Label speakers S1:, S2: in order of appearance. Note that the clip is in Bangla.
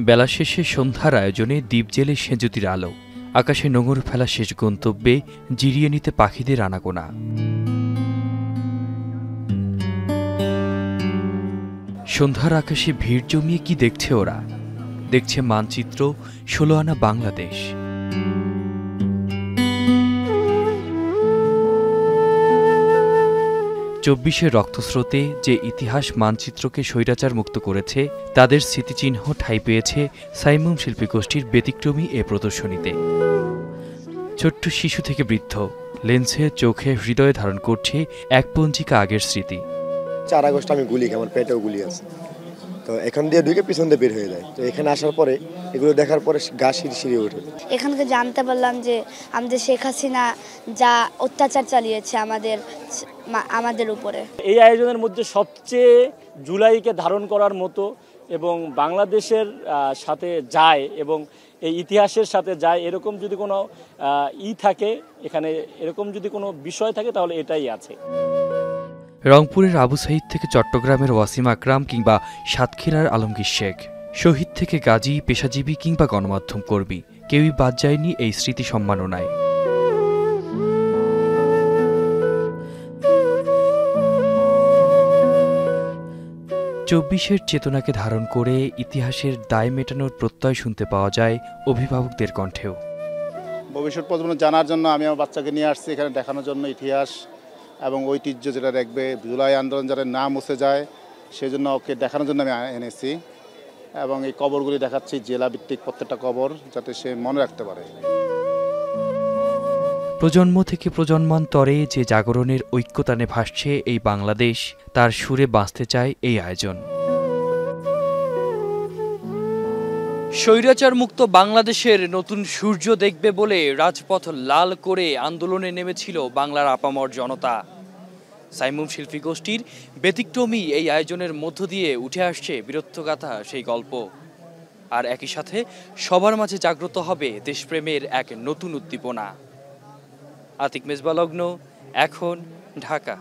S1: বেলা শেষে সন্ধ্যার আয়োজনে দ্বীপ জেলে সেঁজুতির আলো, আকাশে নোঙর ফেলা শেষ গন্তব্যে জিরিয়ে নিতে পাখিদের আনাগোনা। সন্ধ্যার আকাশে ভিড় জমিয়ে কি দেখছে ওরা? দেখছে মানচিত্র ১৬ আনা বাংলাদেশ। চব্বিশের রক্তস্রোতে যে ইতিহাস মানচিত্রকে স্বৈরাচার মুক্ত করেছে, তাদের স্মৃতিচিহ্ন ঠাঁই পেয়েছে সাইমুম শিল্পী গোষ্ঠীর ব্যতিক্রমী এ প্রদর্শনীতে। ছোট্ট শিশু থেকে বৃদ্ধ লেন্সে, চোখে, হৃদয়ে ধারণ করছে এক পঞ্জিকা আগের স্মৃতি।
S2: ৪ আগস্ট আমি গুলি, আমার পেটেও গুলি আছে, তো এখান দিয়ে ঢুকে পিছন দিয়ে বের হয়ে যায়। তো এখানে আসার পরে এগুলো দেখার পরে গা শিরশিরে ওঠে।
S3: এখানকে জানতে পারলাম যে আমাদের শেখ হাসিনা যা অত্যাচার চালিয়েছে আমাদের উপরে।
S4: এই আয়োজনের মধ্যে সবচেয়ে জুলাইকে ধারণ করার মতো এবং বাংলাদেশের সাথে যায় এবং এই ইতিহাসের সাথে যায় এরকম যদি কোনো থাকে, এখানে এরকম যদি কোনো বিষয় থাকে তাহলে এটাই আছে।
S1: রংপুরের আবু সাইদ থেকে চট্টগ্রামের ওয়াসিম আকরাম কিংবা সাতক্ষীরার আলমগীর শেখ, শহীদ থেকে গাজী, পেশাজীবী কিংবা গণমাধ্যম কর্মী, কেউই বাদ যায়নি এই স্মৃতি সম্মাননায়। চব্বিশের চেতনাকে ধারণ করে ইতিহাসের দায় মেটানোর প্রত্যয় শুনতে পাওয়া যায় অভিভাবকদের কণ্ঠেও।
S5: ভবিষ্যৎ প্রজন্ম জানার জন্য আমি আমার বাচ্চাকে নিয়ে আসছি এখানে দেখানোর জন্য ইতিহাস এবং ঐতিহ্য যেটা দেখবে, জুলাই আন্দোলন যারা না মুছে যায় সেজন্য ওকে দেখানোর জন্য আমি এনেছি এবং এই কবরগুলি দেখাচ্ছি, জেলা ভিত্তিক প্রত্যেকটা কবর, যাতে সে মনে রাখতে পারে।
S1: প্রজন্ম থেকে প্রজন্মান্তরে যে জাগরণের ঐক্যতানে ভাসছে এই বাংলাদেশ, তার সুরে বাঁচতে চায় এই আয়োজন। স্বৈরাচার মুক্ত বাংলাদেশের নতুন সূর্য দেখবে বলে রাজপথ লাল করে আন্দোলনে নেমেছিল বাংলার আপামর জনতা। সাইমুম শিল্পী গোষ্ঠীর ব্যতিক্রমী এই আয়োজনের মধ্য দিয়ে উঠে আসছে বীরত্বগাথা সেই গল্প। আর একই সাথে সবার মাঝে জাগ্রত হবে দেশপ্রেমের এক নতুন উদ্দীপনা। আতিক মেজবা লগ্ন, এখন, ঢাকা।